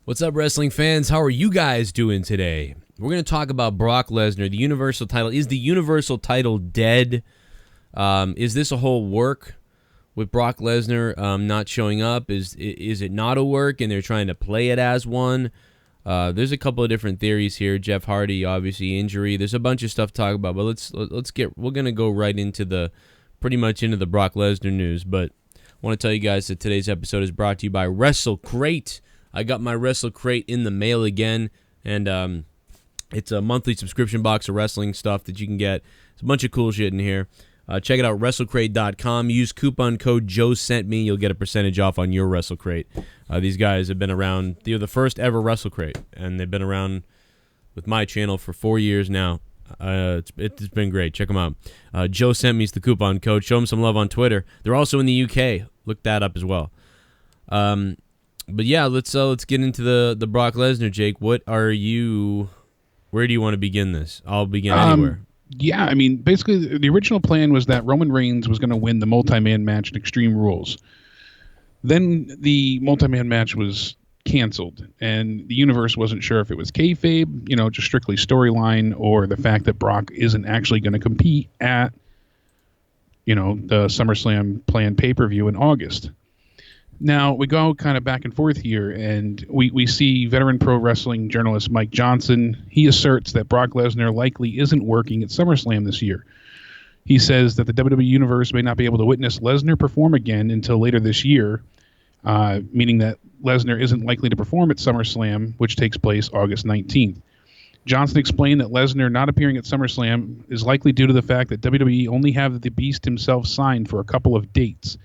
What's up, wrestling fans? How are you guys doing today? We're going to talk about Brock Lesnar, the Universal title. Is the Universal title dead? Is this a whole work with Brock Lesnar not showing up? Is it not a work and they're trying to play it as one? There's a couple of different theories here. Jeff Hardy, obviously, injury. There's a bunch of stuff to talk about, but we're going to go right into pretty much into the Brock Lesnar news. But I want to tell you guys that today's episode is brought to you by WrestleCrate. I got my WrestleCrate in the mail again, and it's a monthly subscription box of wrestling stuff that you can get. It's a bunch of cool shit in here. Check it out, WrestleCrate.com. Use coupon code JOESENTME. You'll get a percentage off on your WrestleCrate. These guys have been around. They're the first ever WrestleCrate, and they've been around with my channel for 4 years now. It's been great. Check them out. Joe sent me is the coupon code. Show them some love on Twitter. They're also in the UK. Look that up as well. But yeah, let's get into the Brock Lesnar. Jake, where do you want to begin this? I'll begin anywhere. Yeah, I mean, basically, the original plan was that Roman Reigns was going to win the multi-man match in Extreme Rules. Then the multi-man match was canceled, and the universe wasn't sure if it was kayfabe, just strictly storyline, or the fact that Brock isn't actually going to compete at, the SummerSlam planned pay-per-view in August. Now, we go kind of back and forth here, and we see veteran pro wrestling journalist Mike Johnson. He asserts that Brock Lesnar likely isn't working at SummerSlam this year. He says that the WWE Universe may not be able to witness Lesnar perform again until later this year, meaning that Lesnar isn't likely to perform at SummerSlam, which takes place August 19th. Johnson explained that Lesnar not appearing at SummerSlam is likely due to the fact that WWE only have the Beast himself signed for a couple of dates.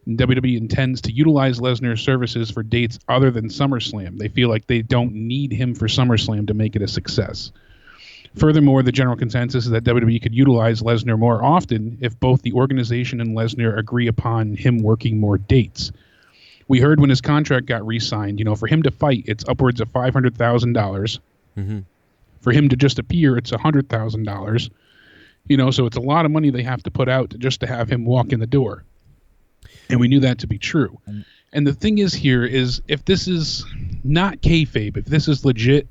WWE intends to utilize Lesnar's services for dates other than SummerSlam. They feel like they don't need him for SummerSlam to make it a success. Furthermore, the general consensus is that WWE could utilize Lesnar more often if both the organization and Lesnar agree upon him working more dates. We heard when his contract got re-signed, for him to fight, it's upwards of $500,000. Mm-hmm. For him to just appear, it's $100,000. So it's a lot of money they have to put out just to have him walk in the door. And we knew that to be true. And the thing is here is if this is not kayfabe, if this is legit,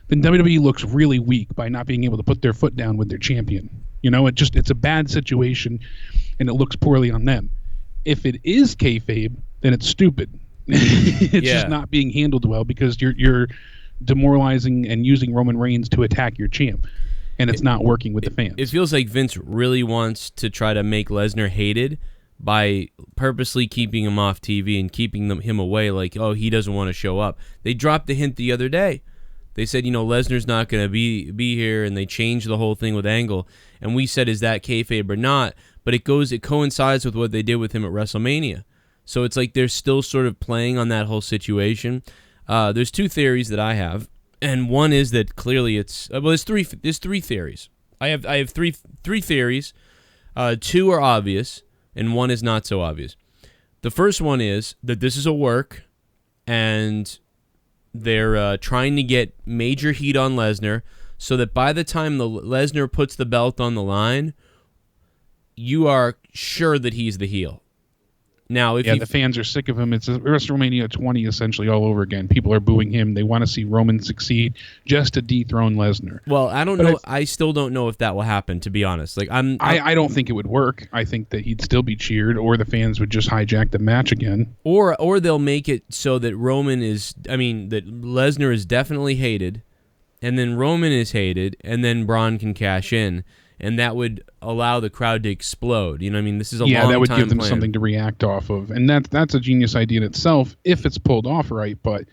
then WWE looks really weak by not being able to put their foot down with their champion. It's a bad situation, and it looks poorly on them. If it is kayfabe, then it's stupid. It's just not being handled well because you're demoralizing and using Roman Reigns to attack your champ, and it's not working with the fans. It feels like Vince really wants to try to make Lesnar hated by purposely keeping him off TV and keeping him away, like, oh, he doesn't want to show up. They dropped the hint the other day. They said, Lesnar's not going to be here, and they changed the whole thing with Angle. And we said, is that kayfabe or not? But it coincides with what they did with him at WrestleMania. So it's like they're still sort of playing on that whole situation. There's two theories that I have, and one is that clearly there's three theories. I have three theories. Two are obvious, and one is not so obvious. The first one is that this is a work, and they're trying to get major heat on Lesnar so that by the time Lesnar puts the belt on the line, you are sure that he's the heel. Now, the fans are sick of him. It's WrestleMania 20 essentially all over again. People are booing him. They want to see Roman succeed just to dethrone Lesnar. Well, I don't know. I still don't know if that will happen, to be honest. Like I don't think it would work. I think that he'd still be cheered, or the fans would just hijack the match again. Or they'll make it so that that Lesnar is definitely hated, and then Roman is hated, and then Braun can cash in. And that would allow the crowd to explode. This is a long time that would give them plan. Something to react off of. And that's a genius idea in itself if it's pulled off right. But,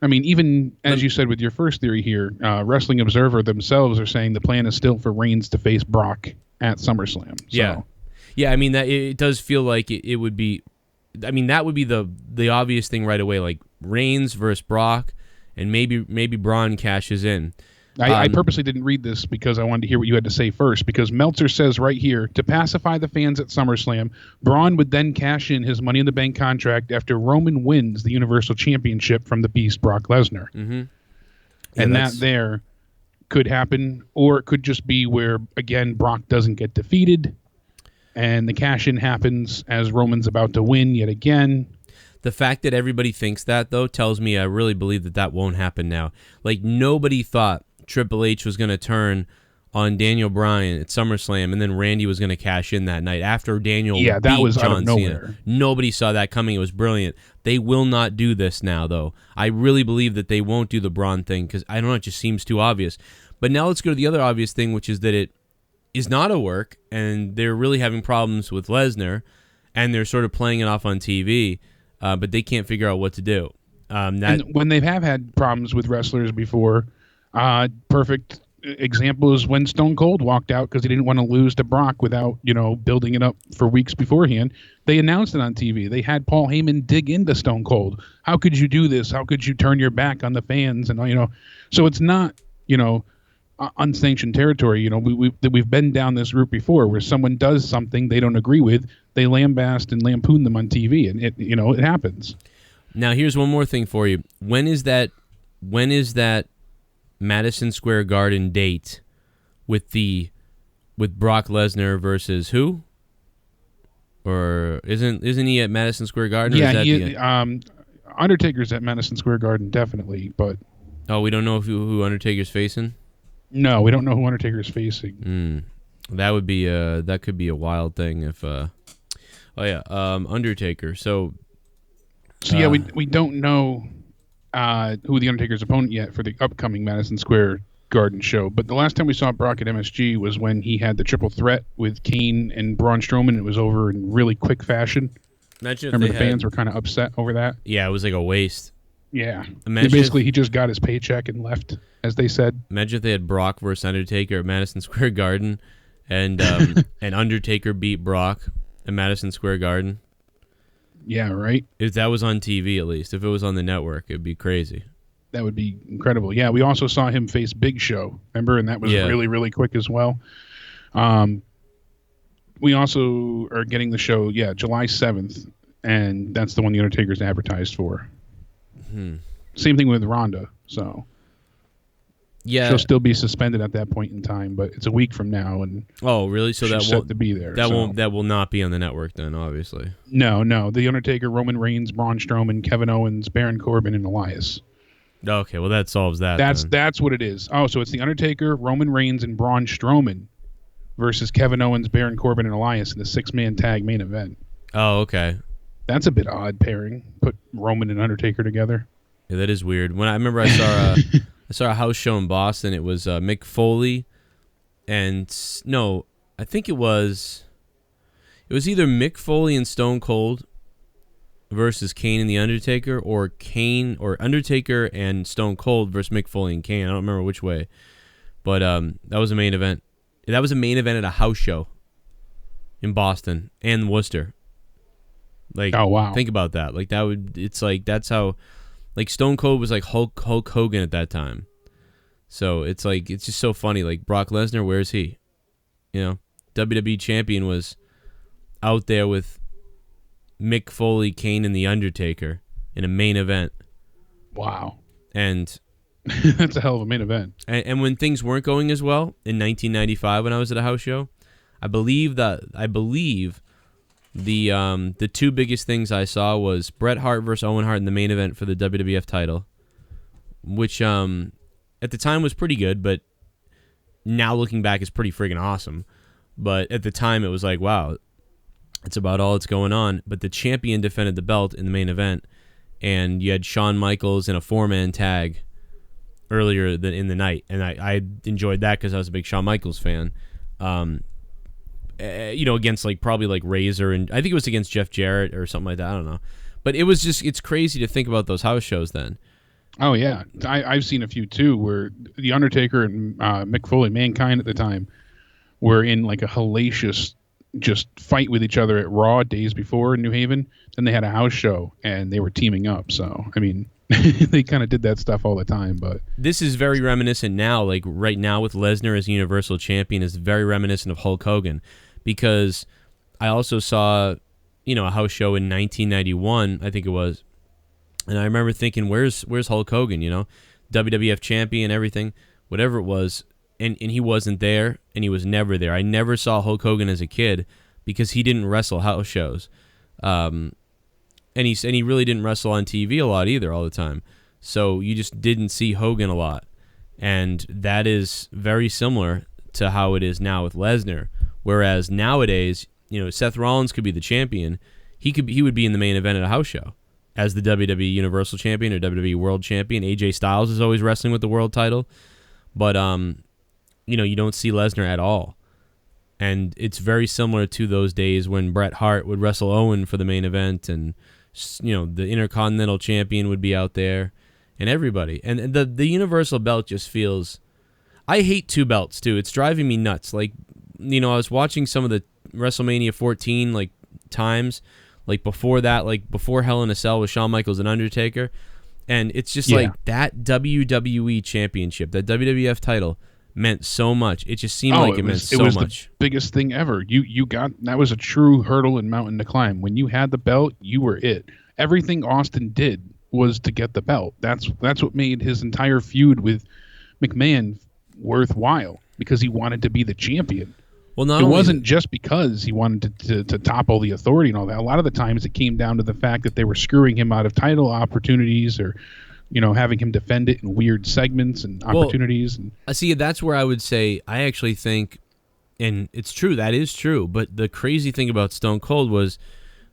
even as you said with your first theory here, Wrestling Observer themselves are saying the plan is still for Reigns to face Brock at SummerSlam. So. Yeah. Yeah, that it does feel like it would be... that would be the obvious thing right away, like Reigns versus Brock, and maybe Braun cashes in. I purposely didn't read this because I wanted to hear what you had to say first, because Meltzer says right here, to pacify the fans at SummerSlam, Braun would then cash in his Money in the Bank contract after Roman wins the Universal Championship from the Beast Brock Lesnar. Mm-hmm. And that there could happen, or it could just be where, again, Brock doesn't get defeated, and the cash-in happens as Roman's about to win yet again. The fact that everybody thinks that, though, tells me I really believe that that won't happen now. Like, nobody thought Triple H was going to turn on Daniel Bryan at SummerSlam, and then Randy was going to cash in that night after Daniel that beat was John out of nowhere. Cena. Nobody saw that coming. It was brilliant. They will not do this now, though. I really believe that they won't do the Braun thing because, I don't know, it just seems too obvious. But now let's go to the other obvious thing, which is that it is not a work, and they're really having problems with Lesnar, and they're sort of playing it off on TV, but they can't figure out what to do. And when they have had problems with wrestlers before, perfect example is when Stone Cold walked out because he didn't want to lose to Brock without, building it up for weeks beforehand. They announced it on TV. They had Paul Heyman dig into Stone Cold. How could you do this? How could you turn your back on the fans? And so it's not, unsanctioned territory. We've been down this route before where someone does something they don't agree with, they lambast and lampoon them on TV, and it happens. Now here's one more thing for you. When is that Madison Square Garden date with Brock Lesnar versus who? Or isn't he at Madison Square Garden? Yeah, Undertaker's at Madison Square Garden definitely, but we don't know who Undertaker's facing. No, we don't know who Undertaker's facing. That would be that could be a wild thing if. Undertaker. So yeah, we don't know who the Undertaker's opponent yet for the upcoming Madison Square Garden show. But the last time we saw Brock at MSG was when he had the triple threat with Kane and Braun Strowman. It was over in really quick fashion. Remember the fans were kind of upset over that? Yeah, it was like a waste. Yeah. Basically, he just got his paycheck and left, as they said. Imagine if they had Brock versus Undertaker at Madison Square Garden, and and Undertaker beat Brock at Madison Square Garden. Yeah, right? If that was on TV, at least. If it was on the network, it'd be crazy. That would be incredible. Yeah, we also saw him face Big Show, remember? And that was really, really quick as well. We also are getting the show, July 7th, and that's the one the Undertaker's advertised for. Same thing with Ronda, so... Yeah, she'll still be suspended at that point in time, but it's a week from now, and really? So that she's won't set to be there. That will not be on the network then, obviously. No. The Undertaker, Roman Reigns, Braun Strowman, Kevin Owens, Baron Corbin, and Elias. Okay, well that solves that. That's what it is. Oh, so it's the Undertaker, Roman Reigns, and Braun Strowman versus Kevin Owens, Baron Corbin, and Elias in the 6-man tag main event. Oh, okay. That's a bit odd pairing. Put Roman and Undertaker together. Yeah, that is weird. When I remember I saw a house show in Boston. It was Mick Foley, and I think it was either Mick Foley and Stone Cold versus Kane and the Undertaker, or Kane or Undertaker and Stone Cold versus Mick Foley and Kane. I don't remember which way, but that was a main event. That was a main event at a house show in Boston and Worcester. Like, oh wow, think about that. Like that's how. Like, Stone Cold was like Hulk Hogan at that time. So it's just so funny. Like, Brock Lesnar, where's he? WWE champion was out there with Mick Foley, Kane, and The Undertaker in a main event. Wow. And that's a hell of a main event. And when things weren't going as well, in 1995 when I was at a house show, I believe the two biggest things I saw was Bret Hart versus Owen Hart in the main event for the WWF title, which at the time was pretty good, but now looking back is pretty friggin' awesome. But at the time it was like, wow, it's about all that's going on. But the champion defended the belt in the main event, and you had Shawn Michaels in a 4-man tag earlier in the night, and I enjoyed that because I was a big Shawn Michaels fan. Against probably Razor, and I think it was against Jeff Jarrett or something like that. I don't know, but it's crazy to think about those house shows then. Oh yeah, I've seen a few too where the Undertaker and Mick Foley, Mankind at the time, were in like a hellacious just fight with each other at Raw days before in New Haven. Then they had a house show and they were teaming up. So I mean, they kind of did that stuff all the time. But this is very reminiscent now. Like right now with Lesnar as Universal Champion is very reminiscent of Hulk Hogan. Because I also saw, a house show in 1991, I think it was, and I remember thinking, where's Hulk Hogan, WWF champion, everything, whatever it was, and he wasn't there, and he was never there. I never saw Hulk Hogan as a kid because he didn't wrestle house shows. And he really didn't wrestle on TV a lot either all the time. So you just didn't see Hogan a lot. And that is very similar to how it is now with Lesnar. Whereas nowadays, Seth Rollins could be the champion. He would be in the main event at a house show as the WWE Universal Champion or WWE World Champion. AJ Styles is always wrestling with the world title. But, you don't see Lesnar at all. And it's very similar to those days when Bret Hart would wrestle Owen for the main event, and the Intercontinental Champion would be out there, and everybody. And the Universal belt just feels. I hate two belts too. It's driving me nuts. Like, I was watching some of the WrestleMania 14 times, before that, before Hell in a Cell with Shawn Michaels and Undertaker, and it's just that WWE Championship, that WWF title, meant so much. It just seemed like it meant so much. It was the biggest thing ever. You got that was a true hurdle and mountain to climb. When you had the belt, you were it. Everything Austin did was to get the belt. That's what made his entire feud with McMahon worthwhile, because he wanted to be the champion. Well, it wasn't just because he wanted to topple the authority and all that. A lot of the times it came down to the fact that they were screwing him out of title opportunities, or having him defend it in weird segments and opportunities. I see. That's where I would say I actually think, and it's true, that is true. But the crazy thing about Stone Cold was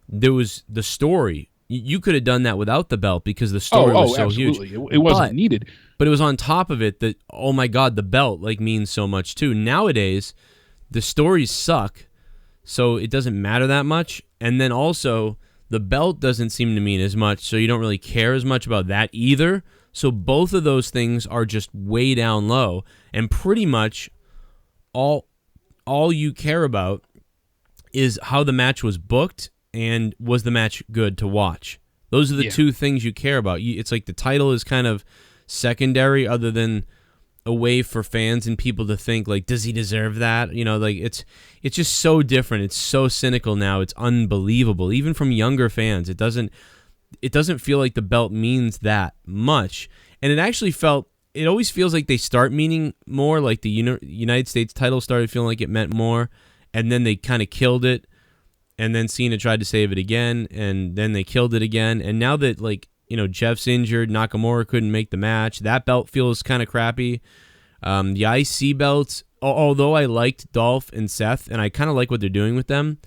there was the story. You could have done that without the belt because the story was so absolutely. huge. It wasn't needed. But it was on top of it that, oh my God, the belt means so much too. Nowadays, the stories suck, so it doesn't matter that much. And then also, the belt doesn't seem to mean as much, so you don't really care as much about that either. So both of those things are just way down low, and pretty much all you care about is how the match was booked and was the match good to watch. Those are the two things you care about. It's like the title is kind of secondary, other than a way for fans and people to think, does he deserve that? It's just so different. It's so cynical now. It's unbelievable. Even from younger fans, it doesn't feel like the belt means that much. And it always feels like they start meaning more, like the United States title started feeling like it meant more, and then they kind of killed it, and then Cena tried to save it again, and then they killed it again. And now that Jeff's injured, Nakamura couldn't make the match, that belt feels kind of crappy. The IC belts, although I liked Dolph and Seth, and I kind of like what they're doing with them,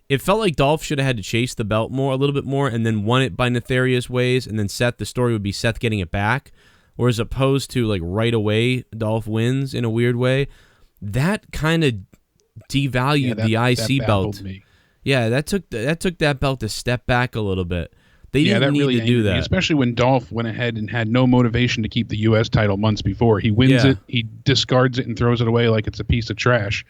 it felt like Dolph should have had to chase the belt a little bit more, and then won it by nefarious ways, and then the story would be Seth getting it back, whereas opposed to right away Dolph wins in a weird way. That kind of devalued the IC belt. Me. Yeah, that took that belt a step back a little bit. They didn't need to do that. Especially when Dolph went ahead and had no motivation to keep the U.S. title months before. He wins it, he discards it and throws it away like it's a piece of trash.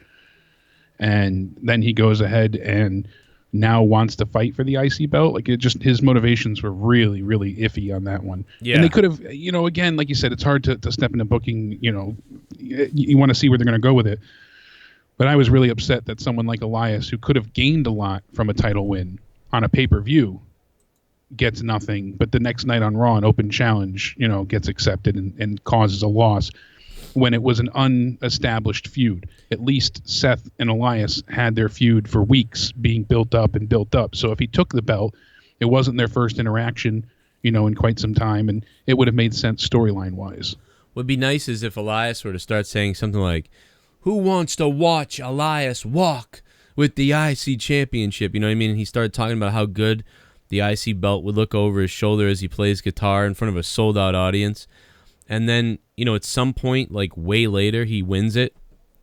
And then he goes ahead and now wants to fight for the IC belt. His motivations were really, really iffy on that one. Yeah. And they could have, again, like you said, it's hard to step into booking, you want to see where they're going to go with it. But I was really upset that someone like Elias, who could have gained a lot from a title win on a pay-per-view, gets nothing, but the next night on Raw, an open challenge, gets accepted and causes a loss when it was an unestablished feud. At least Seth and Elias had their feud for weeks being built up. So if he took the belt, it wasn't their first interaction, in quite some time, and it would have made sense storyline-wise. What would be nice is if Elias were to start saying something like, "Who wants to watch Elias walk with the IC championship?" You know what I mean? And he started talking about how good the IC belt would look over his shoulder as he plays guitar in front of a sold-out audience. And then, at some point, way later, he wins it.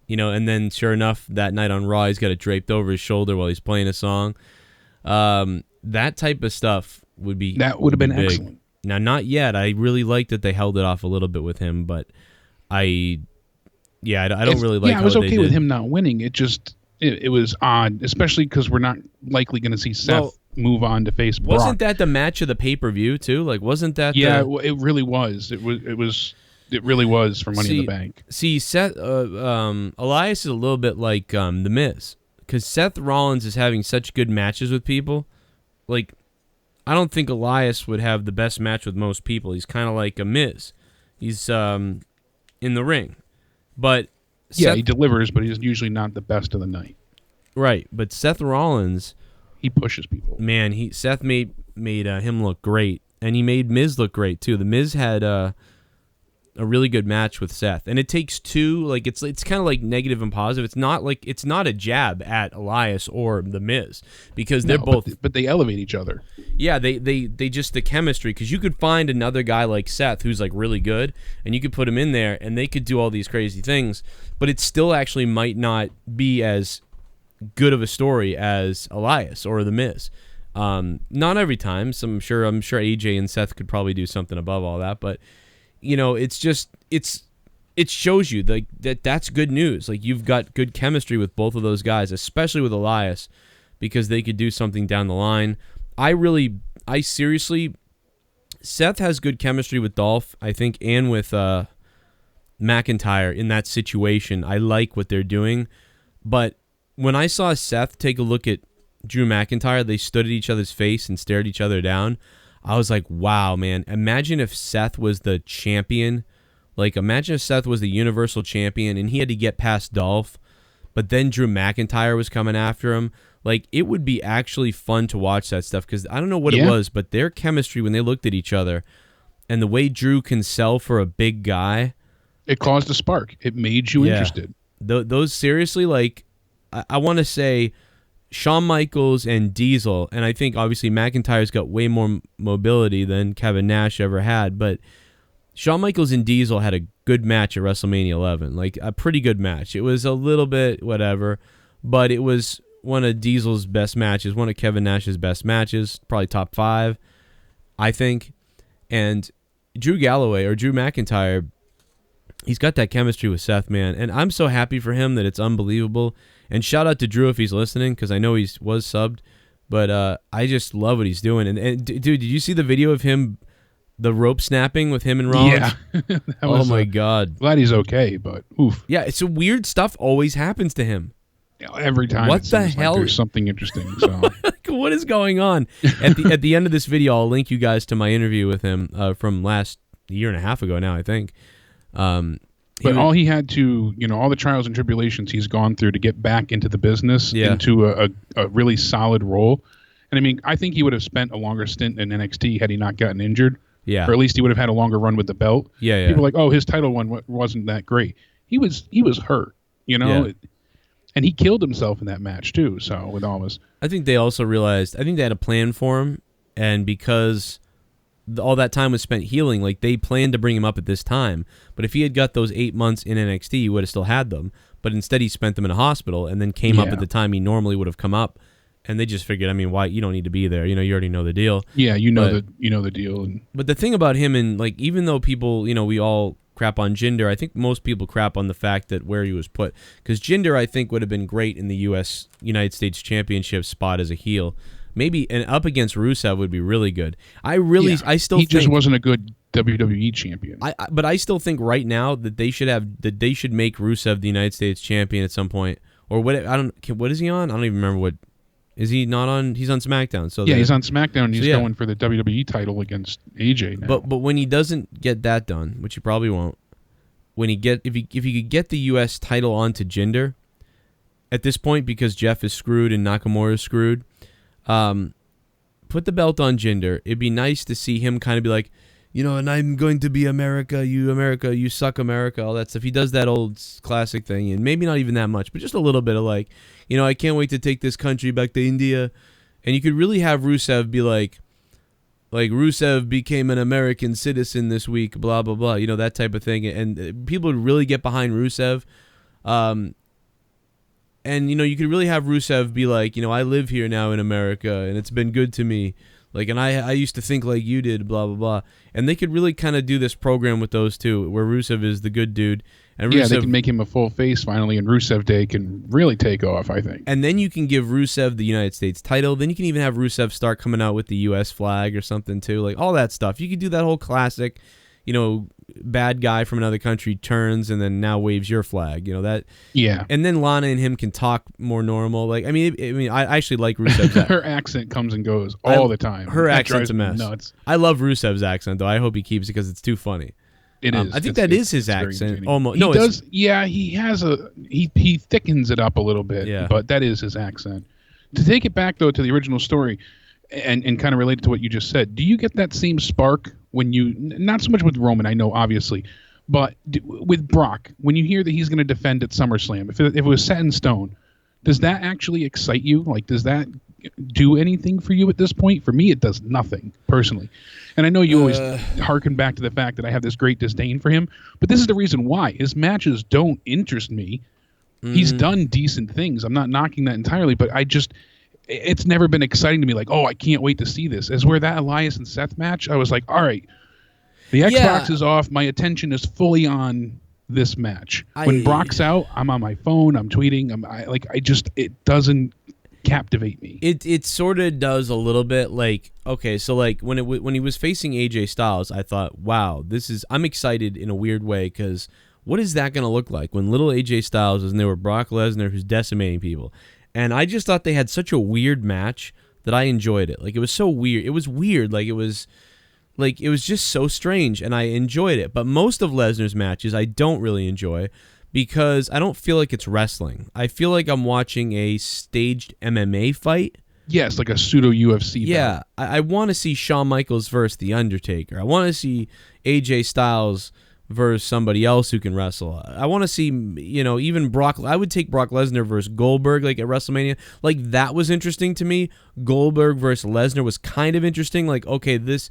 And then sure enough, that night on Raw, he's got it draped over his shoulder while he's playing a song. That type of stuff would be That would have been big. excellent. Now, not yet. I really like that they held it off a little bit with him, but I don't really like how they did. Yeah, I was okay with him not winning. It was odd, especially because we're not likely going to see Seth move on to face Brock. Wasn't that the match of the pay-per-view too? Wasn't that? Yeah, it really was. It really was for Money in the Bank. See, Seth, Elias is a little bit like The Miz, because Seth Rollins is having such good matches with people. I don't think Elias would have the best match with most people. He's kind of like a Miz. He's in the ring, but he delivers, but he's usually not the best of the night. Right, but Seth Rollins, he pushes people. Man, Seth made made him look great, and he made Miz look great too. The Miz had a really good match with Seth, and it takes two. Like it's kind of like negative and positive. It's not a jab at Elias or the Miz because they're both. But they elevate each other. Yeah, they just the chemistry, because you could find another guy like Seth who's like really good, and you could put him in there, and they could do all these crazy things, but it still actually might not be as good of a story as Elias or the Miz. Not every time. So I'm sure AJ and Seth could probably do something above all that, but it's just it shows you like that's good news. Like you've got good chemistry with both of those guys, especially with Elias, because they could do something down the line. I seriously, Seth has good chemistry with Dolph, I think, and with McIntyre in that situation. I like what they're doing, but when I saw Seth take a look at Drew McIntyre, they stood at each other's face and stared each other down. I was like, wow, man. Imagine if Seth was the champion. Like, imagine if Seth was the Universal Champion and he had to get past Dolph, but then Drew McIntyre was coming after him. Like, it would be actually fun to watch that stuff, because I don't know what it was, but their chemistry when they looked at each other and the way Drew can sell for a big guy. It caused a spark. It made you interested. Those seriously, like, I want to say Shawn Michaels and Diesel, and I think obviously McIntyre's got way more mobility than Kevin Nash ever had, but Shawn Michaels and Diesel had a good match at WrestleMania 11, like a pretty good match. It was a little bit whatever, but it was one of Diesel's best matches, one of Kevin Nash's best matches, probably top 5, I think. And Drew McIntyre, he's got that chemistry with Seth, man, and I'm so happy for him that it's unbelievable. And shout out to Drew if he's listening, because I know he was subbed, but I just love what he's doing. And dude, did you see the video of him, the rope snapping with him and Rollins? Yeah. Oh my God. Glad he's okay, but oof. Yeah, it's weird stuff always happens to him. Every time. What the hell? Like there's something interesting. So what is going on? At the end of this video, I'll link you guys to my interview with him from last year and a half ago now, I think. But all he had to, all the trials and tribulations he's gone through to get back into the business, into a really solid role. And I mean, I think he would have spent a longer stint in NXT had he not gotten injured. Yeah. Or at least he would have had a longer run with the belt. Yeah. People are like, oh, his title one wasn't that great. He was hurt, Yeah. And he killed himself in that match too. So with Almas, I think they also realized, I think they had a plan for him, and because all that time was spent healing, like they planned to bring him up at this time. But if he had got those 8 months in NXT, he would have still had them. But instead, he spent them in a hospital and then came up at the time he normally would have come up. And they just figured, I mean, why? You don't need to be there. You already know the deal. Yeah, you know the deal. But the thing about him, and like, even though people, we all crap on Jinder, I think most people crap on the fact that where he was put, because Jinder, I think, would have been great in the United States Championship spot as a heel. Maybe and up against Rusev would be really good. I still think just wasn't a good WWE champion. But I still think right now that they should make Rusev the United States champion at some point. Or what? What is he on? I don't even remember what. Is he not on? He's on SmackDown. So yeah, he's on SmackDown. And he's going for the WWE title against AJ now. But when he doesn't get that done, which he probably won't, if he could get the U.S. title onto Jinder at this point, because Jeff is screwed and Nakamura is screwed, put the belt on Jinder. It'd be nice to see him kind of be like, and I'm going to be America, you suck America, all that stuff. He does that old classic thing, and maybe not even that much, but just a little bit of like, I can't wait to take this country back to India. And you could really have Rusev be like Rusev became an American citizen this week, blah, blah, blah, that type of thing. And people would really get behind Rusev. And, you could really have Rusev be like, I live here now in America, and it's been good to me. Like, and I used to think like you did, blah, blah, blah. And they could really kind of do this program with those two, where Rusev is the good dude. And Rusev, they can make him a full face finally, and Rusev Day can really take off, I think. And then you can give Rusev the United States title. Then you can even have Rusev start coming out with the U.S. flag or something, too. Like, all that stuff. You could do that whole classic, bad guy from another country turns and then now waves your flag, that. Yeah. And then Lana and him can talk more normal. Like, I actually like Rusev's accent. Her accent comes and goes all the time. Her accent's a mess. Nuts. I love Rusev's accent, though. I hope he keeps it because it's too funny. It is. I think that is his accent. Almost. He does. Yeah, he has he thickens it up a little bit. Yeah. But that is his accent. To take it back though to the original story, and kind of related to what you just said, do you get that same spark when you, not so much with Roman, I know obviously, but with Brock, when you hear that he's going to defend at SummerSlam, if it was set in stone, does that actually excite you? Like, does that do anything for you at this point? For me, it does nothing, personally. And I know you always harken back to the fact that I have this great disdain for him, but this is the reason why. His matches don't interest me. He's done decent things. I'm not knocking that entirely, but it's never been exciting to me. Like, oh, I can't wait to see this. As where that Elias and Seth match, I was like, all right, the Xbox is off. My attention is fully on this match. When Brock's out, I'm on my phone. I'm tweeting. It doesn't captivate me. It sort of does a little bit. Like, okay, so like when he was facing AJ Styles, I thought, wow, I'm excited in a weird way, because what is that going to look like when little AJ Styles is in there with Brock Lesnar, who's decimating people? And I just thought they had such a weird match that I enjoyed it. Like, it was so weird. It was weird. Like, it was just so strange, and I enjoyed it. But most of Lesnar's matches I don't really enjoy, because I don't feel like it's wrestling. I feel like I'm watching a staged MMA fight. Yes, like a pseudo UFC. Yeah, I want to see Shawn Michaels versus The Undertaker. I want to see AJ Styles versus somebody else who can wrestle. I want to see, even Brock. I would take Brock Lesnar versus Goldberg, like at WrestleMania. Like, that was interesting to me. Goldberg versus Lesnar was kind of interesting. Like, okay, this,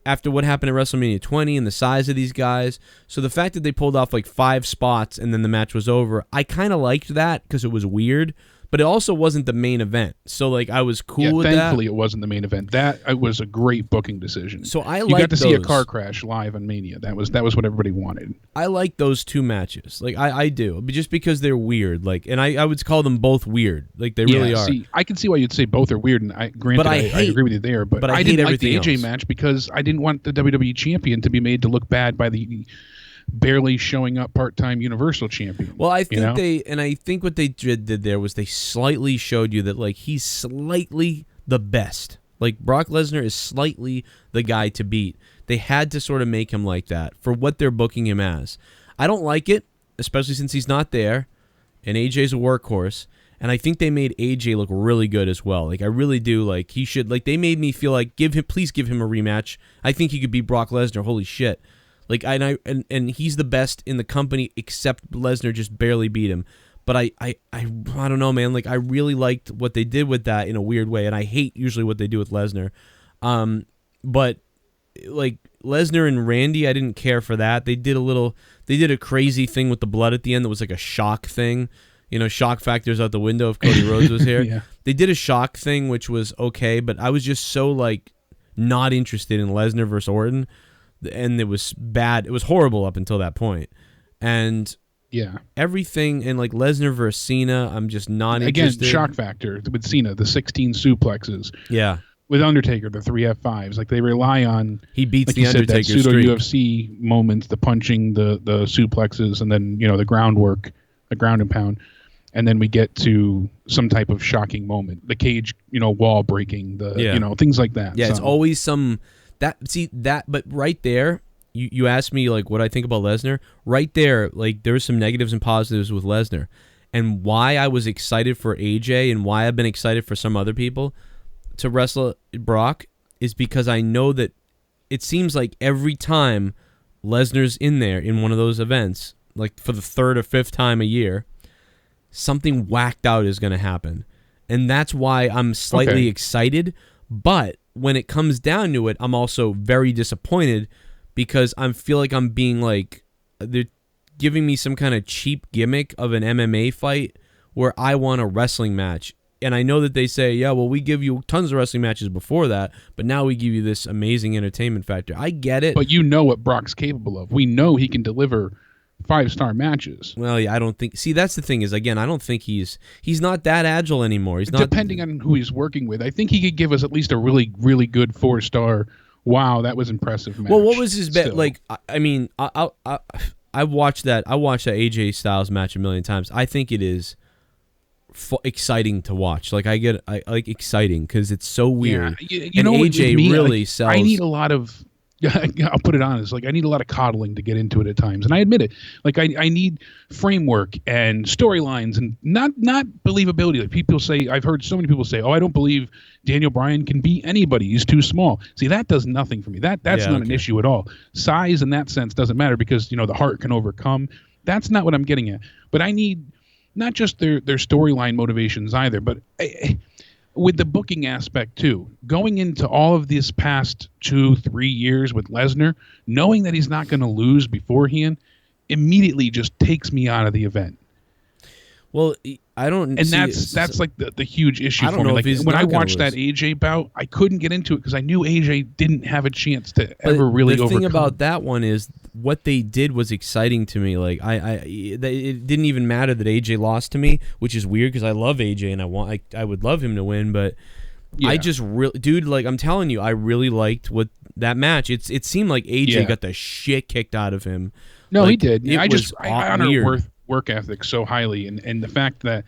after what happened at WrestleMania 20 and the size of these guys. So the fact that they pulled off like 5 spots and then the match was over, I kind of liked that because it was weird. But it also wasn't the main event, so like I was cool with that. Thankfully, it wasn't the main event. That was a great booking decision. So you got to see a car crash live on Mania. That was what everybody wanted. I like those 2 matches. Like I do, just because they're weird. Like, and I would call them both weird. Like, they really are. See, I can see why you'd say both are weird. And I agree with you there. But I didn't like the AJ match because I didn't want the WWE champion to be made to look bad by the barely showing up part-time Universal champion. Well, I think what they did there was they slightly showed you that, like, he's slightly the best. Like, Brock Lesnar is slightly the guy to beat. They had to sort of make him like that for what they're booking him as. I don't like it, especially since he's not there, and AJ's a workhorse. And I think they made AJ look really good as well. Like, I really do. Like, he should. Like, they made me feel like, please give him a rematch. I think he could beat Brock Lesnar. Holy shit. Like, and he's the best in the company, except Lesnar just barely beat him. But I don't know, man. Like, I really liked what they did with that in a weird way, and I hate usually what they do with Lesnar. But like Lesnar and Randy, I didn't care for that. They did a crazy thing with the blood at the end that was like a shock thing. Shock factor's out the window if Cody Rhodes was here. Yeah. They did a shock thing, which was okay, but I was just so like not interested in Lesnar versus Orton. And it was bad. It was horrible up until that point. And yeah, everything, and like Lesnar versus Cena, I'm just not interested. Again, shock factor with Cena, the 16 suplexes. Yeah. With Undertaker, the 3 F5s. Like, they rely on, he beats like the Undertaker said, that pseudo UFC moments, the punching, the suplexes, and then, the groundwork, the ground and pound. And then we get to some type of shocking moment. The cage, wall breaking, things like that. Yeah, so. It's always some... But right there, you asked me like what I think about Lesnar. Right there, like, there's some negatives and positives with Lesnar, and why I was excited for AJ and why I've been excited for some other people to wrestle Brock is because I know that it seems like every time Lesnar's in there in one of those events, like for the 3rd or 5th time a year, something whacked out is going to happen, and that's why I'm slightly excited, but when it comes down to it, I'm also very disappointed because I feel like I'm being like, they're giving me some kind of cheap gimmick of an MMA fight where I want a wrestling match. And I know that they say, yeah, well, we give you tons of wrestling matches before that, but now we give you this amazing entertainment factor. I get it. But you know what Brock's capable of. We know he can deliver 5-star matches. Well, yeah, I don't think... See, that's the thing is, again, I don't think he's not that agile anymore. He's not... Depending on who he's working with, I think he could give us at least a really, really good 4-star, wow, that was impressive match. Well, what was his bet? Like, I mean, I watched that AJ Styles match a million times. I think it is exciting to watch. Like, I like exciting because it's so weird. Yeah, and AJ me, really sells. I need a lot of I'll put it honest. Like, I need a lot of coddling to get into it at times, and I admit it. Like, I need framework and storylines and not believability. Like, people say, I've heard so many people say, "Oh, I don't believe Daniel Bryan can beat anybody. He's too small." See, that does nothing for me. That's not an issue at all. Size in that sense doesn't matter because the heart can overcome. That's not what I'm getting at. But I need not just their storyline motivations either, but with the booking aspect too, going into all of this past 2-3 years with Lesnar, knowing that he's not going to lose beforehand, immediately just takes me out of the event. Well, I don't, and that's like the huge issue for me. Like, when I watched that AJ bout, I couldn't get into it because I knew AJ didn't have a chance to ever really overcome. The thing about that one is what they did was exciting to me. Like, it didn't even matter that AJ lost to me, which is weird because I love AJ and I would love him to win, but yeah. I just really, dude, like, I'm telling you, I really liked what that match. It seemed like AJ got the shit kicked out of him. No, like, he did. I honor work ethic so highly, and the fact that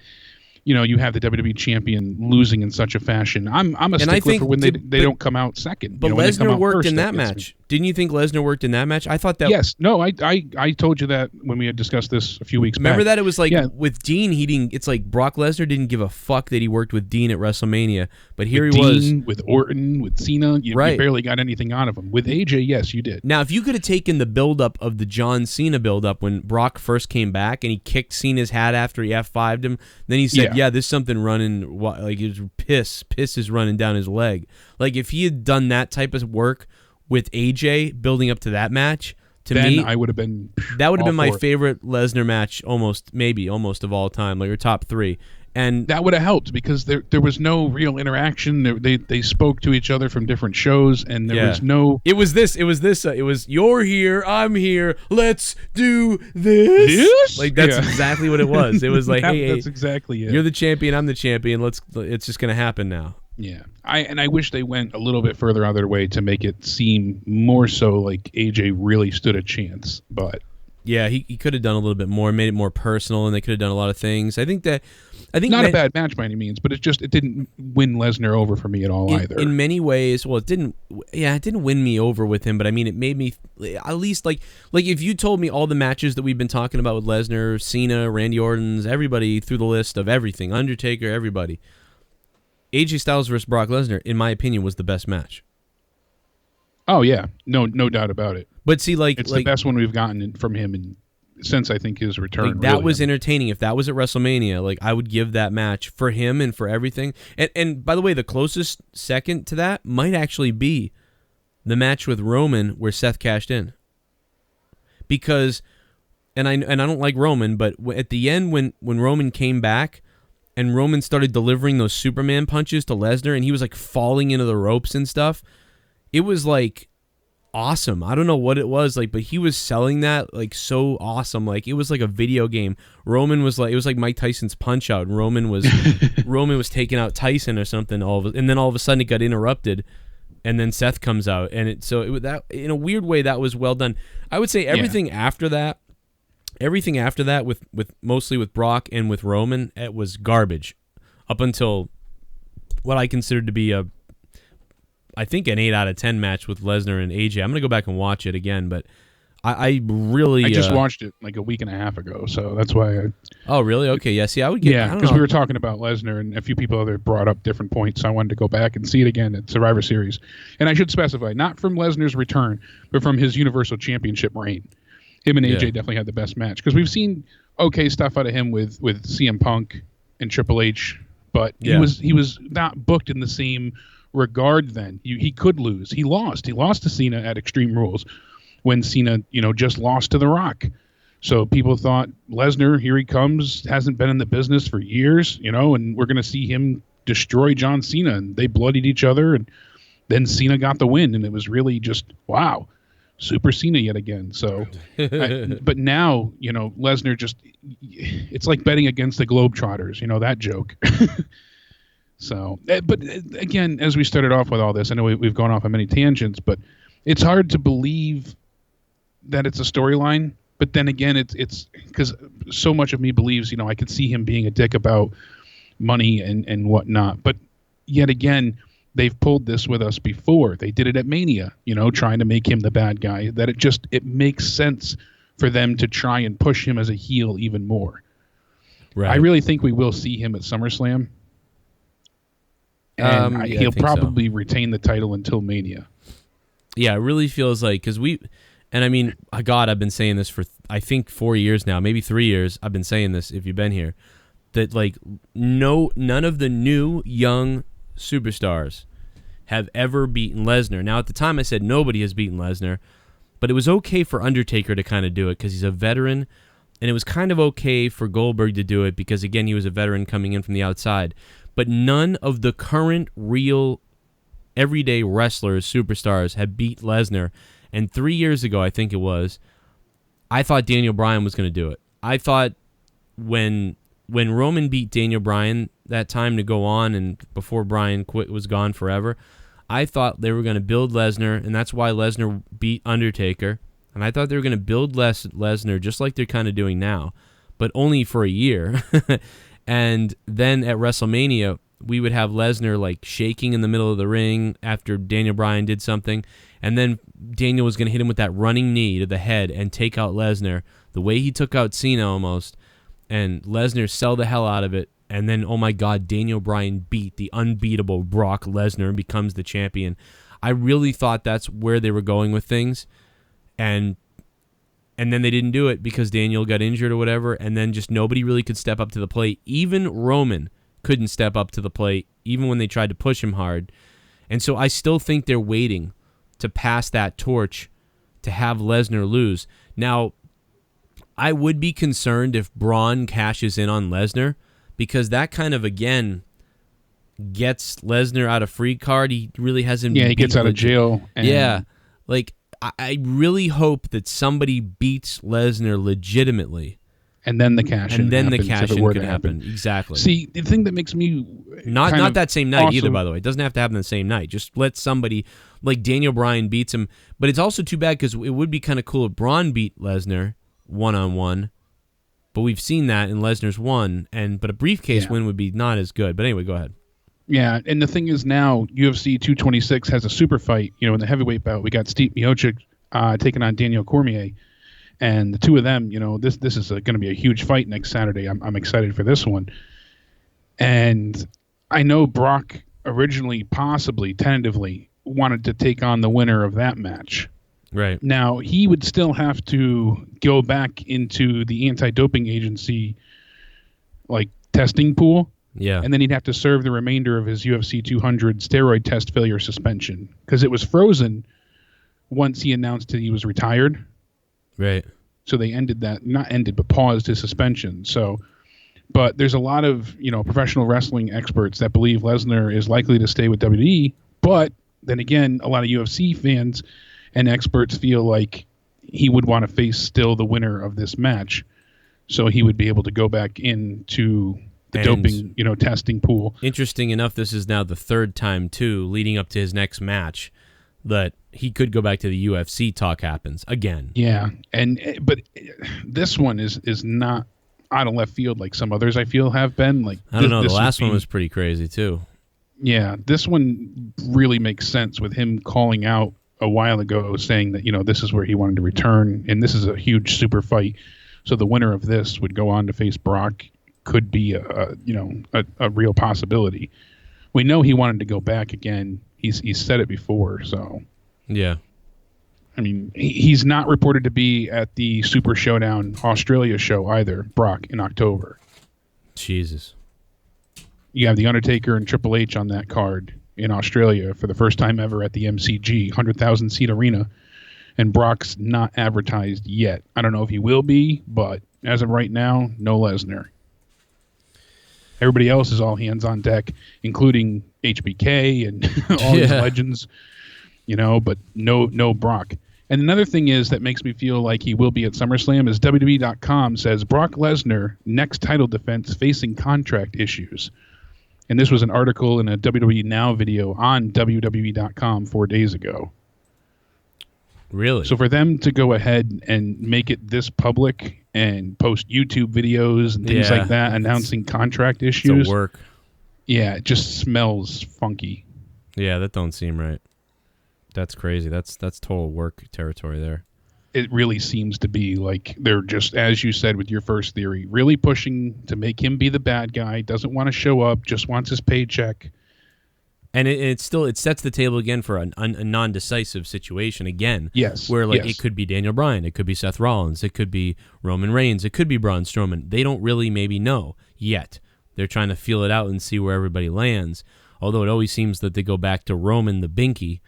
you have the WWE champion losing in such a fashion. I'm a stickler for when they don't come out second. But Lesnar worked in that match. Didn't you think Lesnar worked in that match? I thought that. Yes. No. I told you that when we had discussed this a few weeks back. Remember that it was like with Dean. He didn't. It's like Brock Lesnar didn't give a fuck that he worked with Dean at WrestleMania. But here he was with Orton, with Cena. You barely got anything out of him. With AJ, yes, you did. Now, if you could have taken the buildup of the John Cena buildup when Brock first came back and he kicked Cena's hat after he F5'd him, then he said, "Yeah, there's something running." Like, it was piss is running down his leg. Like, if he had done that type of work with AJ building up to that match, me, I would have been. That would have been my favorite Lesnar match, almost of all time, like your top 3. And that would have helped because there was no real interaction. They spoke to each other from different shows, and there was no. It was you're here, I'm here, let's do this. Like, that's exactly what it was. It was like, hey, that's exactly it. You're the champion, I'm the champion. It's just gonna happen now. Yeah, I wish they went a little bit further out of their way to make it seem more so like AJ really stood a chance, but yeah, he could have done a little bit more, made it more personal, and they could have done a lot of things. I think not a bad match by any means, but it didn't win Lesnar over for me at all either. In many ways, well, it didn't win me over with him, but I mean, it made me at least like if you told me all the matches that we've been talking about with Lesnar, Cena, Randy Orton's, everybody through the list of everything, Undertaker, everybody. AJ Styles versus Brock Lesnar, in my opinion, was the best match. Oh yeah, no doubt about it. But see, it's the best one we've gotten from him since I think his return. Like, that was entertaining. If that was at WrestleMania, like, I would give that match for him and for everything. And by the way, the closest second to that might actually be the match with Roman where Seth cashed in. Because, and I don't like Roman, but at the end when Roman came back. And Roman started delivering those Superman punches to Lesnar, and he was like falling into the ropes and stuff. It was like awesome. I don't know what it was like, but he was selling that like so awesome. Like, it was like a video game. Roman was like, it was like Mike Tyson's Punch Out. And Roman was taking out Tyson or something. And then all of a sudden it got interrupted, and then Seth comes out, and that in a weird way that was well done. I would say everything after that. Everything after that, with mostly with Brock and with Roman, it was garbage. Up until what I considered to be I think an 8 out of 10 match with Lesnar and AJ. I'm gonna go back and watch it again, but I just watched it like a week and a half ago, so that's why. Oh, really? Okay, yeah. See, I would get. Yeah, because we were talking about Lesnar, and a few people other brought up different points. So I wanted to go back and see it again at Survivor Series, and I should specify, not from Lesnar's return, but from his Universal Championship reign. Him and AJ definitely had the best match because we've seen okay stuff out of him with CM Punk and Triple H, but he was not booked in the same regard. Then he could lose. He lost to Cena at Extreme Rules when Cena just lost to The Rock. So people thought Lesnar, here he comes, hasn't been in the business for years, and we're gonna see him destroy John Cena, and they bloodied each other, and then Cena got the win, and it was really just wow. Super Cena yet again. So, but now, Lesnar it's like betting against the Globetrotters, that joke. So, but again, as we started off with all this, I know we've gone off on many tangents, but it's hard to believe that it's a storyline. But then again, it's because so much of me believes, I could see him being a dick about money and whatnot. But yet again, they've pulled this with us before. They did it at Mania, trying to make him the bad guy. That it makes sense for them to try and push him as a heel even more. Right. I really think we will see him at SummerSlam. And he'll probably retain the title until Mania. Yeah, it really feels like, because I mean, God, I've been saying this for, I think, 4 years now, maybe 3 years. I've been saying this, if you've been here, that like none of the new young superstars have ever beaten Lesnar. Now, at the time, I said nobody has beaten Lesnar, but it was okay for Undertaker to kind of do it because he's a veteran, and it was kind of okay for Goldberg to do it because, again, he was a veteran coming in from the outside. But none of the current real everyday wrestlers, superstars, have beat Lesnar. And 3 years ago, I think it was, I thought Daniel Bryan was going to do it. I thought when Roman beat Daniel Bryan that time to go on, and before Bryan was gone forever, I thought they were going to build Lesnar, and that's why Lesnar beat Undertaker. And I thought they were going to build Lesnar just like they're kind of doing now, but only for a year. And then at WrestleMania, we would have Lesnar like shaking in the middle of the ring after Daniel Bryan did something, and then Daniel was going to hit him with that running knee to the head and take out Lesnar the way he took out Cena almost, and Lesnar sell the hell out of it. And then, oh my God, Daniel Bryan beat the unbeatable Brock Lesnar and becomes the champion. I really thought that's where they were going with things, and then they didn't do it because Daniel got injured or whatever, and then just nobody really could step up to the plate. Even Roman couldn't step up to the plate, even when they tried to push him hard. And so I still think they're waiting to pass that torch to have Lesnar lose. Now, I would be concerned if Braun cashes in on Lesnar, because that kind of, again, gets Lesnar out of free card. He really hasn't... Yeah, he gets out of jail. Yeah, like... I really hope that somebody beats Lesnar legitimately. And then the cash-in And then happens, the cash-in could happen. Exactly. See, the thing that makes me... Not that same night either, by the way. It doesn't have to happen the same night. Just let somebody... Like Daniel Bryan beats him. But it's also too bad because it would be kind of cool if Braun beat Lesnar one-on-one. But we've seen that and Lesnar's won. But a briefcase win would be not as good. But anyway, go ahead. Yeah, and the thing is now, UFC 226 has a super fight. In the heavyweight bout, we got Steve Miocic taking on Daniel Cormier. And the two of them, this is going to be a huge fight next Saturday. I'm excited for this one. And I know Brock originally, possibly, tentatively, wanted to take on the winner of that match. Right. Now, he would still have to go back into the anti-doping agency, testing pool. Yeah. And then he'd have to serve the remainder of his UFC 200 steroid test failure suspension because it was frozen once he announced that he was retired. Right. So they ended that, not ended, but paused his suspension. So, but there's a lot of, professional wrestling experts that believe Lesnar is likely to stay with WWE. But then again, a lot of UFC fans and experts feel like he would want to face still the winner of this match. So he would be able to go back into the doping, testing pool. Interesting enough, this is now the third time, too, leading up to his next match, that he could go back to the UFC talk happens again. Yeah, but this one is not out of left field like some others I feel have been. I don't know, the last one was pretty crazy, too. Yeah, this one really makes sense with him calling out a while ago saying that, this is where he wanted to return, and this is a huge super fight. So the winner of this would go on to face Brock. Could be a real possibility. We know he wanted to go back again. He's said it before, so yeah. I mean, he's not reported to be at the Super Showdown Australia show either, Brock, in October. Jesus. You have the Undertaker and Triple H on that card in Australia for the first time ever at the MCG 100,000 seat arena, and Brock's not advertised yet. I don't know if he will be, but as of right now, no Lesnar. Everybody else is all hands on deck, including HBK and all these legends, but no Brock. And another thing is that makes me feel like he will be at SummerSlam is WWE.com says Brock Lesnar next title defense facing contract issues. And this was an article in a WWE Now video on WWE.com 4 days ago. Really? So for them to go ahead and make it this public and post YouTube videos and things like that announcing contract issues. It's a work. Yeah, it just smells funky. Yeah, that don't seem right. That's crazy. That's total work territory there. It really seems to be like they're just, as you said with your first theory, really pushing to make him be the bad guy, doesn't want to show up, just wants his paycheck. And it sets the table again for a non-decisive situation again. Yes. Where yes. it could be Daniel Bryan, it could be Seth Rollins, it could be Roman Reigns, it could be Braun Strowman. They don't really maybe know yet. They're trying to feel it out and see where everybody lands. Although it always seems that they go back to Roman the Binky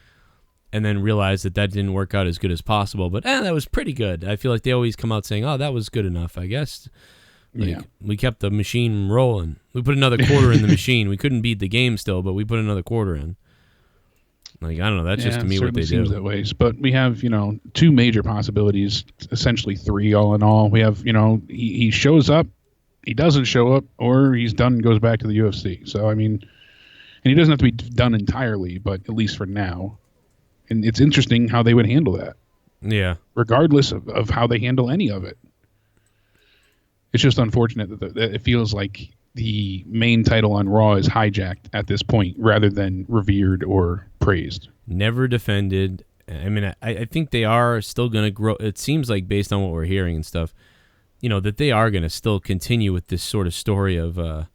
and then realize that didn't work out as good as possible. But that was pretty good. I feel like they always come out saying, "Oh, that was good enough." I guess. We kept the machine rolling. We put another quarter in the machine. We couldn't beat the game still, but we put another quarter in. I don't know. That's just to me what they do. Seems that way. But we have, two major possibilities, essentially three all in all. We have, he shows up, he doesn't show up, or he's done and goes back to the UFC. So, and he doesn't have to be done entirely, but at least for now. And it's interesting how they would handle that. Yeah. Regardless of how they handle any of it. It's just unfortunate that it feels like the main title on Raw is hijacked at this point rather than revered or praised. Never defended. I think they are still going to grow. It seems like based on what we're hearing and stuff, that they are going to still continue with this sort of story of, the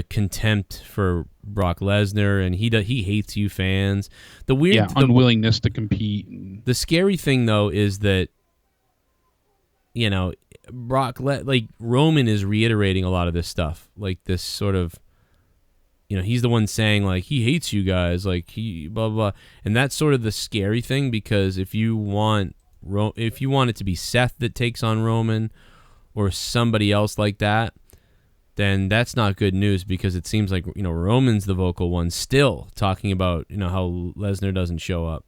contempt for Brock Lesnar, and he hates you fans. The unwillingness to compete. The scary thing though is that, Roman is reiterating a lot of this stuff, like this sort of, he's the one saying like he hates you guys, like he blah blah, and that's sort of the scary thing, because if you want it to be Seth that takes on Roman or somebody else like that, then that's not good news, because it seems like Roman's the vocal one still talking about how Lesnar doesn't show up.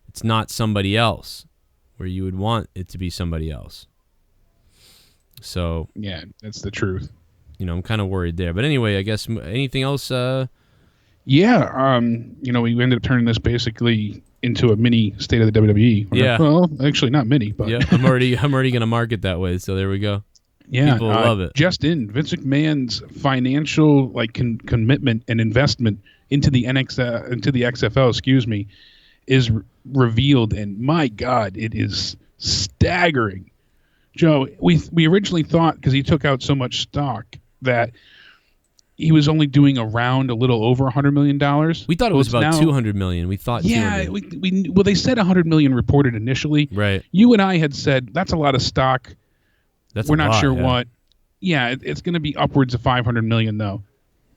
It's not somebody else, where you would want it to be somebody else. So yeah, that's the truth. I'm kind of worried there. But anyway, I guess anything else? We ended up turning this basically into a mini state of the WWE. Yeah. Well, actually not mini, but yeah, I'm already going to mark it that way. So there we go. Yeah, people love it. Just in Vince McMahon's financial commitment and investment into the XFL, is revealed, and my God, it is staggering. Joe, we originally thought, because he took out so much stock, that he was only doing around a little over $100 million. We thought it was about $200 million. We thought, yeah, they said $100 million reported initially. Right. You and I had said that's a lot of stock. We're not sure what. Yeah, it's going to be upwards of $500 million though.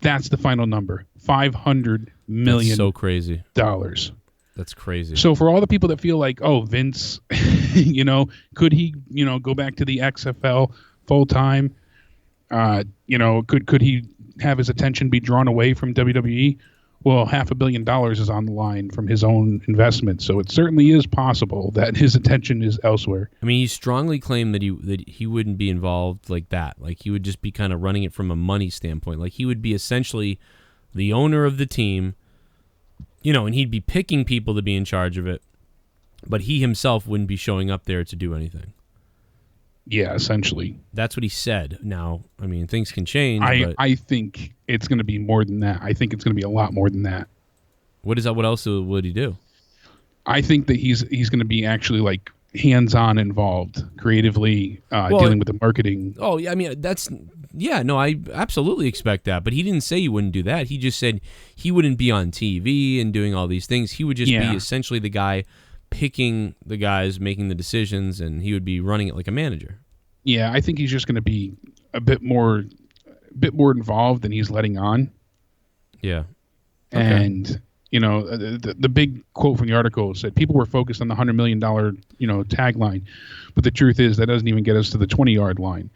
That's the final number. $500 million. That's so crazy. Dollars. That's crazy. So for all the people that feel like, oh, Vince, could he, go back to the XFL full time? Could he have his attention be drawn away from WWE? Well, $500 million is on the line from his own investment, so it certainly is possible that his attention is elsewhere. He strongly claimed that he wouldn't be involved like that. Like he would just be kind of running it from a money standpoint. Like he would be essentially the owner of the team. And he'd be picking people to be in charge of it, but he himself wouldn't be showing up there to do anything. Yeah, essentially. That's what he said. Now, things can change. I think it's going to be more than that. I think it's going to be a lot more than that. What is that? What else would he do? I think that he's going to be actually hands-on involved, creatively dealing with the marketing. Oh, yeah. I absolutely expect that. But he didn't say he wouldn't do that. He just said he wouldn't be on TV and doing all these things. He would just be essentially the guy picking the guys, making the decisions, and he would be running it like a manager. Yeah, I think he's just going to be a bit more involved than he's letting on. Yeah. Okay. And the big quote from the article said people were focused on the $100 million tagline, but the truth is that doesn't even get us to the 20-yard line.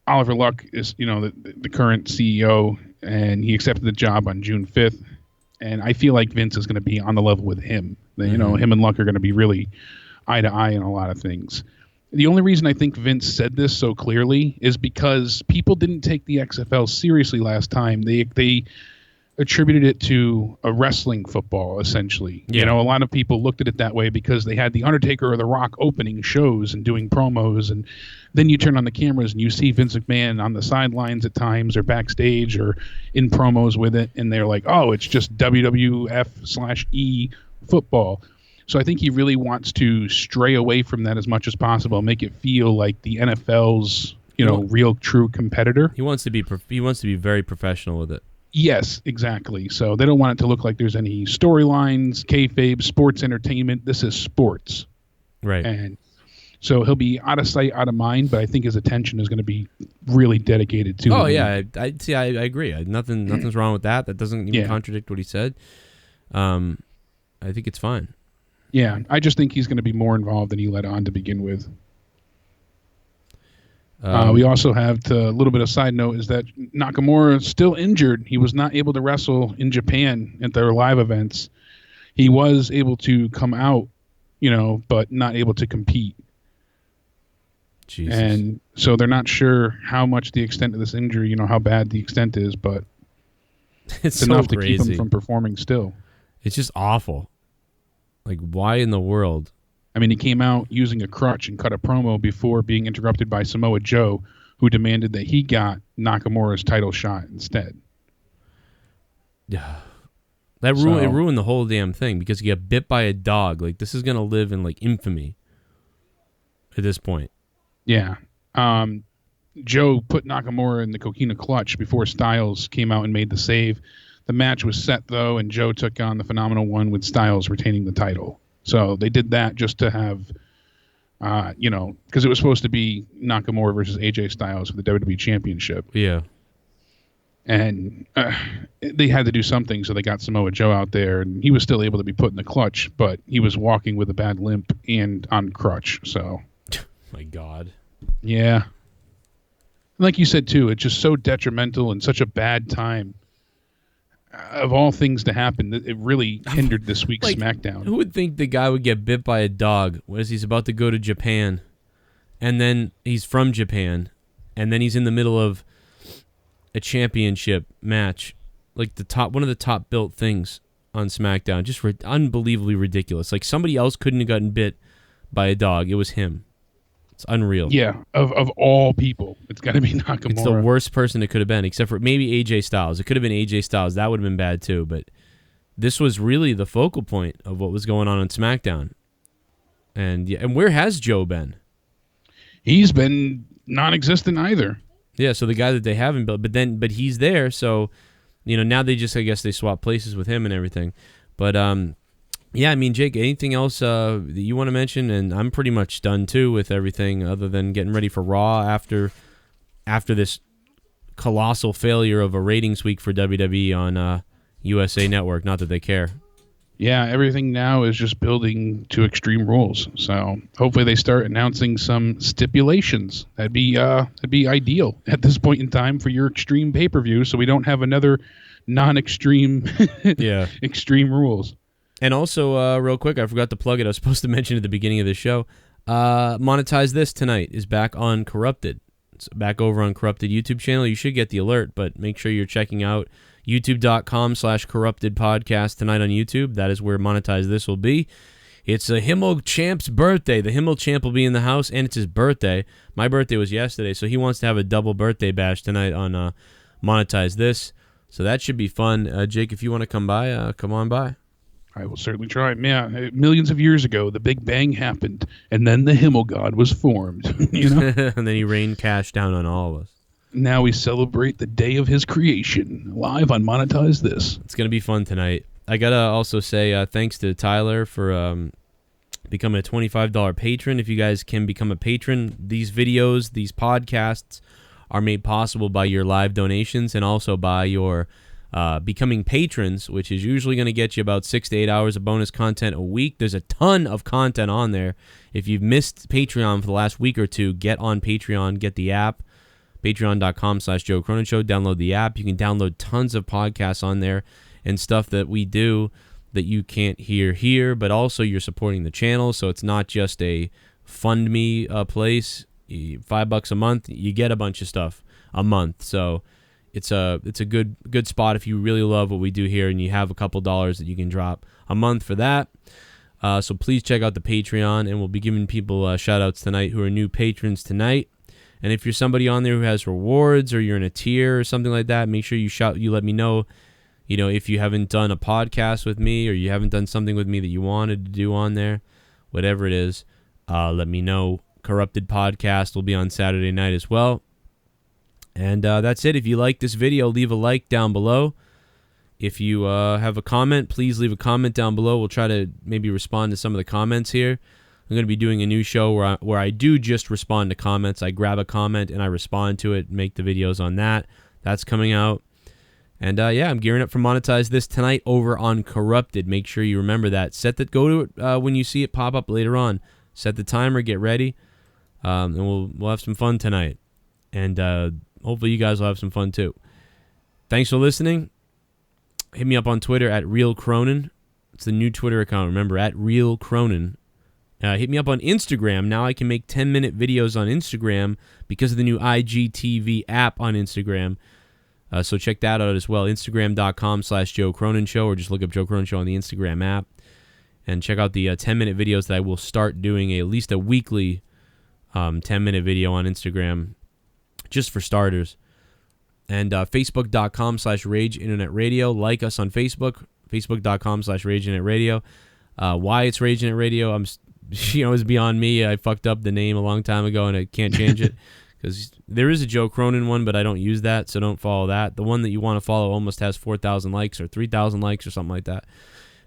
Oliver Luck is the current CEO, and he accepted the job on June 5th. And I feel like Vince is going to be on the level with him. Him and Luck are going to be really eye to eye in a lot of things. The only reason I think Vince said this so clearly is because people didn't take the XFL seriously last time. They attributed it to a wrestling football, essentially. Yeah. You know, a lot of people looked at it that way because they had The Undertaker or The Rock opening shows and doing promos, and then you turn on the cameras and you see Vince McMahon on the sidelines at times or backstage or in promos with it, and they're like, oh, it's just WWF/E football. So I think he really wants to stray away from that as much as possible, make it feel like the NFL's, real true competitor. He wants to be very professional with it. Yes, exactly. So they don't want it to look like there's any storylines, kayfabe, sports entertainment. This is sports. Right. And so he'll be out of sight, out of mind, but I think his attention is going to be really dedicated to it. Oh, yeah. I agree. Nothing's wrong with that. That doesn't even contradict what he said. I think it's fine. Yeah, I just think he's going to be more involved than he let on to begin with. We also have a little bit of side note is that Nakamura is still injured. He was not able to wrestle in Japan at their live events. He was able to come out, but not able to compete. Jesus. And so they're not sure how much the extent of this injury, how bad the extent is, but it's enough so to keep crazy. him from performing still. It's just awful. Like, why in the world? I mean, he came out using a crutch and cut a promo before being interrupted by Samoa Joe, who demanded that he got Nakamura's title shot instead. Yeah. It ruined the whole damn thing because you got bit by a dog. Like, this is going to live in, infamy at this point. Yeah. Joe put Nakamura in the coquina clutch before Styles came out and made the save. The match was set, though, and Joe took on the Phenomenal One with Styles retaining the title. So they did that just to have, because it was supposed to be Nakamura versus AJ Styles for the WWE Championship. Yeah. And they had to do something, so they got Samoa Joe out there, and he was still able to be put in the clutch, but he was walking with a bad limp and on crutch. So, my God. Yeah. Like you said, too, it's just so detrimental and such a bad time. Of all things to happen, it really hindered this week's SmackDown. Who would think the guy would get bit by a dog as he's about to go to Japan, and then he's from Japan, and then he's in the middle of a championship match, like one of the top built things on SmackDown, just unbelievably ridiculous. Like somebody else couldn't have gotten bit by a dog. It was him. It's unreal. Yeah, of all people, it's got to be Nakamura. It's the worst person it could have been, except for maybe AJ Styles. It could have been AJ Styles. That would have been bad too, but this was really the focal point of what was going on SmackDown. And where has Joe been? He's been non-existent either. Yeah, so the guy that they haven't built, but he's there, so now they just, I guess, they swap places with him and everything. But yeah, I mean, Jake, anything else that you want to mention? And I'm pretty much done, too, with everything other than getting ready for Raw after this colossal failure of a ratings week for WWE on USA Network. Not that they care. Yeah, everything now is just building to Extreme Rules. So hopefully they start announcing some stipulations. That'd be ideal at this point in time for your Extreme pay-per-view, so we don't have another non-extreme Extreme Rules. And also, real quick, I forgot to plug it. I was supposed to mention at the beginning of the show. Monetize This tonight is back on Corrupted. It's back over on Corrupted YouTube channel. You should get the alert, but make sure you're checking out youtube.com/Corrupted Podcast tonight on YouTube. That is where Monetize This will be. It's a Himmel Champ's birthday. The Himmel Champ will be in the house, and it's his birthday. My birthday was yesterday, so he wants to have a double birthday bash tonight on Monetize This. So that should be fun. Jake, if you want to come by, come on by. I will certainly try. Yeah, millions of years ago, the Big Bang happened, and then the Himmel God was formed. And then he rained cash down on all of us. Now we celebrate the day of his creation, live on Monetize This. It's going to be fun tonight. I got to also say thanks to Tyler for becoming a $25 patron. If you guys can become a patron, these videos, these podcasts are made possible by your live donations and also by your becoming patrons, which is usually going to get you about 6 to 8 hours of bonus content a week. There's a ton of content on there. If you've missed Patreon for the last week or two, get on Patreon, get the app, patreon.com/Joe Cronin Show. Download the app. You can download tons of podcasts on there and stuff that we do that you can't hear here, but also you're supporting the channel, so it's not just a fund me place. $5 a month, you get a bunch of stuff a month. So It's a good spot if you really love what we do here and you have a couple dollars that you can drop a month for that. So please check out the Patreon, and we'll be giving people shout outs tonight who are new patrons tonight. And if you're somebody on there who has rewards, or you're in a tier or something like that, make sure you let me know. You know, if you haven't done a podcast with me, or you haven't done something with me that you wanted to do on there, whatever it is, let me know. Corrupted Podcast will be on Saturday night as well. And that's it. If you like this video, leave a like down below. If you have a comment, please leave a comment down below. We'll try to maybe respond to some of the comments here. I'm going to be doing a new show where I do just respond to comments. I grab a comment and I respond to it, make the videos on that. That's coming out. And yeah, I'm gearing up for Monetize This tonight over on Corrupted. Make sure you remember that. Go to it when you see it pop up later on. Set the timer, get ready, and we'll have some fun tonight. And hopefully you guys will have some fun too. Thanks for listening. Hit me up on Twitter at Real Cronin. It's the new Twitter account. Remember, at Real Cronin. Hit me up on Instagram. Now I can make 10-minute videos on Instagram because of the new IGTV app on Instagram. So check that out as well. Instagram.com/Joe Cronin Show, or just look up Joe Cronin Show on the Instagram app. And check out the 10-minute videos that I will start doing, at least a weekly 10-minute video on Instagram, just for starters. And Facebook.com/Rage Internet Radio. Like us on Facebook. Facebook.com/Rage Internet Radio. Why it's Rage Internet Radio, it's beyond me. I fucked up the name a long time ago, and I can't change it. Because there is a Joe Cronin one, but I don't use that, so don't follow that. The one that you want to follow almost has 4,000 likes or 3,000 likes or something like that.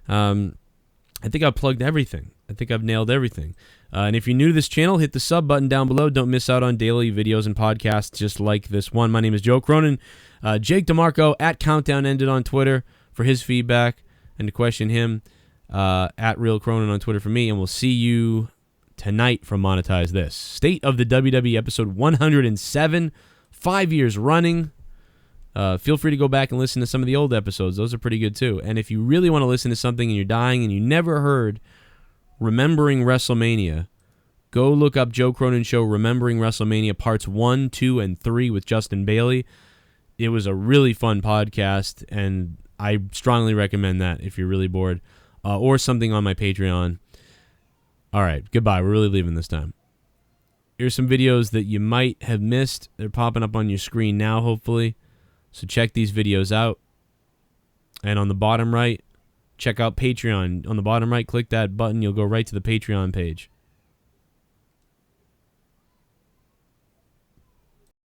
I think I've plugged everything. I think I've nailed everything. And if you're new to this channel, hit the sub button down below. Don't miss out on daily videos and podcasts just like this one. My name is Joe Cronin. Jake DeMarco at Countdown Ended on Twitter for his feedback and to question him. At Real Cronin on Twitter for me. And we'll see you tonight from Monetize This. State of the WWE episode 107, 5 years running. Feel free to go back and listen to some of the old episodes. Those are pretty good too. And if you really want to listen to something and you're dying and you never heard Remembering WrestleMania, go look up Joe Cronin Show Remembering WrestleMania Parts 1, 2, and 3 with Justin Bailey. It was a really fun podcast, and I strongly recommend that if you're really bored. Or something on my Patreon. All right, goodbye. We're really leaving this time. Here's some videos that you might have missed. They're popping up on your screen now, hopefully. So check these videos out. And on the bottom right, check out Patreon. On the bottom right, click that button. You'll go right to the Patreon page.